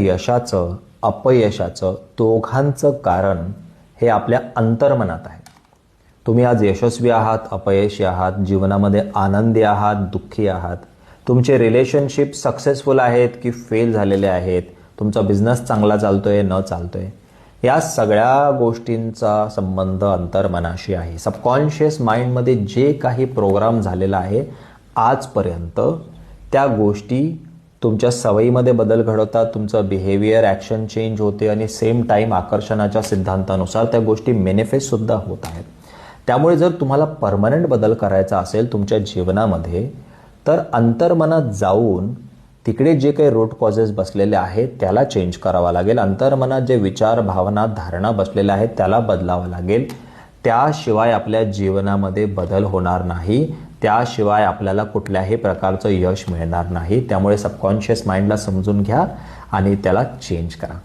यशाचं अपयशाचं दोघांचं कारण हे आपल्या अंतर्मनात आहे. तुम्ही आज यशस्वी आहात, अपयशी आहात, जीवनामध्ये आनंदी आहात, दुःखी आहात, तुमचे रिलेशनशिप सक्सेसफुल आहेत की फेल झालेले आहेत, तुमचा बिझनेस चांगला चालतोय न चालतोय, या सगळ्या गोष्टींचा संबंध अंतर्मनाशी आहे. सबकॉन्शियस माइंडमध्ये जे काही प्रोग्राम झालेला आहे आजपर्यंत, त्या गोष्टी तुमच्या सवयीमध्ये बदल घडवतात, तुमचं बिहेवियर ॲक्शन चेंज होते आणि सेम टाईम आकर्षणाच्या सिद्धांतानुसार त्या गोष्टी मॅनिफेस्टसुद्धा होत आहेत. त्यामुळे जर तुम्हाला परमनंट बदल करायचा असेल तुमच्या जीवनामध्ये, तर अंतर्मनात जाऊन तिकडे जे काही रूट कॉजेस बसलेले आहेत त्याला चेंज करावा लागेल. अंतर्मनात जे विचार, भावना, धारणा बसलेल्या आहेत त्याला बदलावं लागेल. त्याशिवाय आपल्या जीवनामध्ये बदल होणार नाही, त्याशिवाय आपल्याला कुठल्याही प्रकारचं यश मिळणार नाही. त्यामुळे सबकॉन्शियस माइंडला समजून घ्या आणि त्याला चेंज करा.